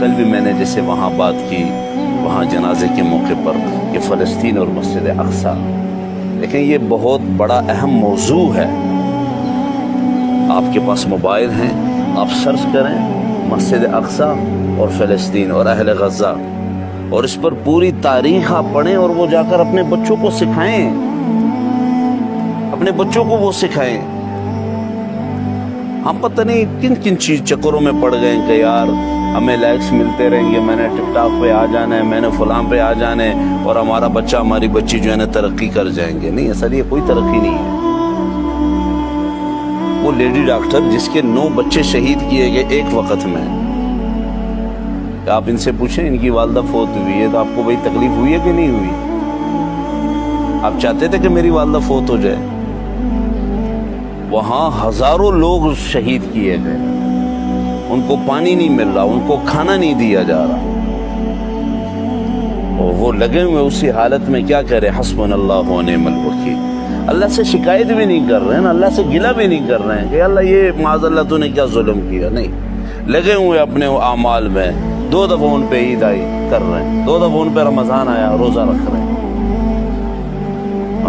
کل بھی میں نے جیسے وہاں بات کی وہاں جنازے کے موقع پر کہ فلسطین اور مسجد اقصی، لیکن یہ بہت بڑا اہم موضوع ہے۔ آپ کے پاس موبائل ہیں، آپ سرچ کریں مسجد اقصی اور فلسطین اور اہل غزہ، اور اس پر پوری تاریخ آپ پڑھیں اور وہ جا کر اپنے بچوں کو سکھائیں، اپنے بچوں کو وہ سکھائیں۔ ہم پتہ نہیں کن کن چیز چکروں میں پڑ گئے کہ یار ہمیں لائکس ملتے رہیں گے، میں نے ٹک ٹاک پہ آ جانا ہے، میں نے فلاں پہ آ جانا ہے، اور ہمارا بچہ ہماری بچی جو ہے نا ترقی کر جائیں گے۔ نہیں، اصل یہ کوئی ترقی نہیں ہے۔ وہ لیڈی ڈاکٹر جس کے 9 بچے شہید کیے گئے ایک وقت میں، آپ ان سے پوچھیں ان کی والدہ فوت ہوئی ہے تو آپ کو بھائی تکلیف ہوئی ہے کہ نہیں ہوئی؟ آپ چاہتے تھے کہ میری والدہ فوت ہو جائے؟ وہاں ہزاروں لوگ شہید کیے گئے، ان کو پانی نہیں مل رہا، ان کو کھانا نہیں دیا جا رہا، اور وہ لگے ہوئے اسی حالت میں کیا کہہ رہے؟ حسبنا اللہ و نعم الوکیل۔ اللہ سے شکایت بھی نہیں کر رہے ہیں، اللہ سے گلہ بھی نہیں کر رہے ہیں کہ اللہ یہ معاذ اللہ تو نے کیا ظلم کیا، نہیں، لگے ہوئے اپنے اعمال میں۔ 2 دفعہ ان پہ عید آئی کر رہے ہیں، 2 دفعہ ان پہ رمضان آیا روزہ رکھ رہے ہیں،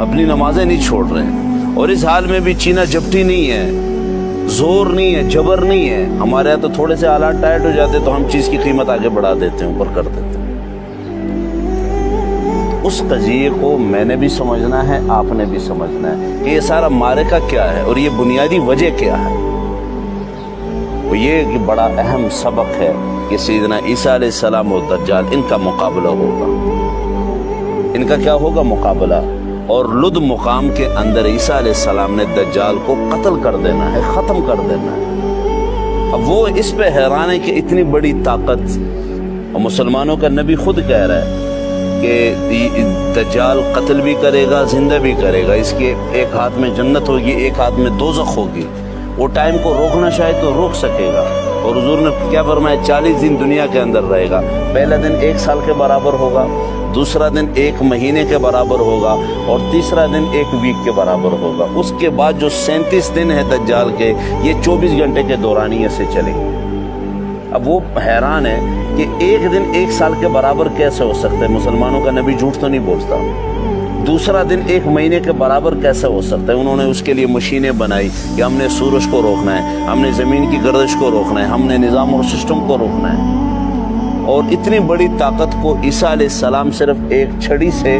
اپنی نمازیں نہیں چھوڑ رہے ہیں، اور اس حال میں بھی چینا جپٹی نہیں ہے، زور نہیں ہے، جبر نہیں ہے۔ ہمارے یہاں تو تھوڑے سے حالات ٹائٹ ہو جاتے تو ہم چیز کی قیمت آگے بڑھا دیتے ہیں، اوپر کر دیتے ہیں۔ اس قضیے کو میں نے بھی سمجھنا ہے، آپ نے بھی سمجھنا ہے کہ یہ سارا معرکہ کیا ہے اور یہ بنیادی وجہ کیا ہے۔ وہ یہ کہ بڑا اہم سبق ہے کہ سیدنا عیسیٰ علیہ السلام اور دجال ان کا مقابلہ ہوگا، ان کا کیا ہوگا؟ مقابلہ۔ اور لد مقام کے اندر عیسیٰ علیہ السلام نے دجال کو قتل کر دینا ہے، ختم کر دینا ہے۔ اب وہ اس پہ حیران ہے کہ اتنی بڑی طاقت، اور مسلمانوں کا نبی خود کہہ رہا ہے کہ دجال قتل بھی کرے گا، زندہ بھی کرے گا، اس کے ایک ہاتھ میں جنت ہوگی، ایک ہاتھ میں دوزخ ہوگی۔ وہ ٹائم کو روکنا چاہے تو روک سکے گا، اور حضور نے کیا فرمایا؟ 40 دن دنیا کے اندر رہے گا۔ پہلا دن 1 سال کے برابر ہوگا، دوسرا دن 1 مہینے کے برابر ہوگا، اور تیسرا دن 1 ویک کے برابر ہوگا۔ اس کے بعد جو 37 دن ہے دجال کے، یہ 24 گھنٹے کے دورانیے سے چلیں گے۔ اب وہ حیران ہے کہ ایک دن 1 سال کے برابر کیسے ہو سکتا ہے؟ مسلمانوں کا نبی جھوٹ تو نہیں بولتا۔ دوسرا دن 1 مہینے کے برابر کیسے ہو سکتا ہے؟ انہوں نے اس کے لیے مشینیں بنائی کہ ہم نے سورج کو روکنا ہے، ہم نے زمین کی گردش کو روکنا ہے، ہم نے نظام اور سسٹم کو روکنا ہے۔ اور اتنی بڑی طاقت کو عیسیٰ علیہ السلام صرف ایک چھڑی سے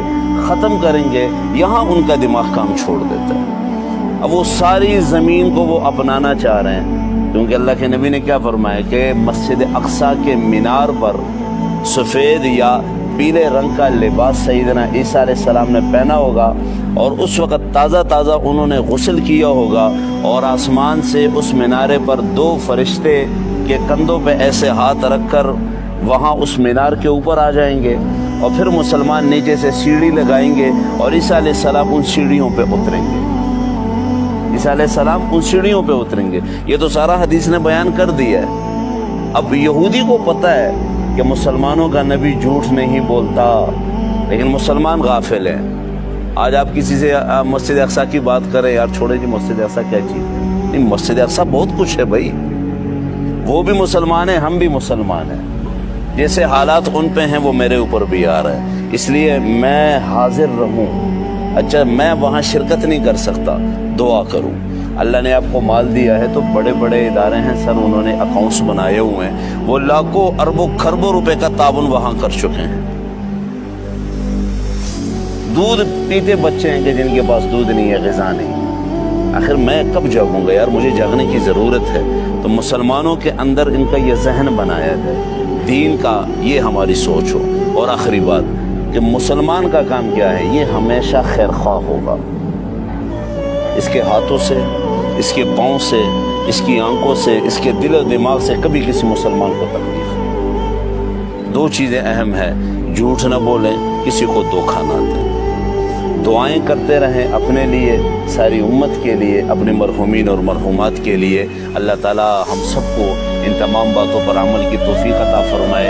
ختم کریں گے، یہاں ان کا دماغ کام چھوڑ دیتا ہے۔ اب وہ ساری زمین کو وہ اپنانا چاہ رہے ہیں، کیونکہ اللہ کے نبی نے کیا فرمایا کہ مسجد اقصی کے مینار پر سفید یا پیلے رنگ کا لباس سیدنا عیسیٰ علیہ السلام نے پہنا ہوگا، اور اس وقت تازہ تازہ انہوں نے غسل کیا ہوگا، اور آسمان سے اس مینارے پر 2 فرشتے کے کندھوں پہ ایسے ہاتھ رکھ کر وہاں اس مینار کے اوپر آ جائیں گے، اور پھر مسلمان نیچے سے سیڑھی لگائیں گے اور عیسیٰ علیہ السلام ان سیڑھیوں پہ اتریں گے، عیسیٰ علیہ السلام ان سیڑھیوں پہ اتریں گے۔ یہ تو سارا حدیث نے بیان کر دیا ہے۔ اب یہودی کو پتہ ہے کہ مسلمانوں کا نبی جھوٹ نہیں بولتا، لیکن مسلمان غافل ہیں۔ آج آپ کسی سے مسجد اقصی کی بات کریں، یار چھوڑے جی مسجد اقصی کیا چیز ہے؟ نہیں، مسجد اقصی بہت کچھ ہے بھائی، وہ بھی مسلمان ہیں، ہم بھی مسلمان ہیں، جیسے حالات ان پہ ہیں وہ میرے اوپر بھی آ رہا ہے، اس لیے میں حاضر رہوں۔ اچھا، میں وہاں شرکت نہیں کر سکتا، دعا کروں۔ اللہ نے آپ کو مال دیا ہے تو بڑے بڑے ادارے ہیں سر، انہوں نے اکاؤنٹس بنائے ہوئے ہیں، وہ لاکھوں اربوں کھربوں روپے کا تعاون وہاں کر چکے ہیں۔ دودھ پیتے بچے ہیں کہ جن کے پاس دودھ نہیں ہے، غذا نہیں۔ آخر میں کب جاگوں گا یار؟ مجھے جاگنے کی ضرورت ہے۔ تو مسلمانوں کے اندر ان کا یہ ذہن بنایا ہے، دین کا یہ ہماری سوچ ہو۔ اور آخری بات کہ مسلمان کا کام کیا ہے؟ یہ ہمیشہ خیر خواہ ہوگا، اس کے ہاتھوں سے، اس کے پاؤں سے، اس کی آنکھوں سے، اس کے دل و دماغ سے کبھی کسی مسلمان کو تکلیف نہیں۔ 2 چیزیں اہم ہیں، جھوٹ نہ بولیں، کسی کو دھوکہ نہ دیں، دعائیں کرتے رہیں اپنے لیے، ساری امت کے لیے، اپنے مرحومین اور مرحومات کے لیے۔ اللہ تعالی ہم سب کو ان تمام باتوں پر عمل کی توفیق عطا فرمائے۔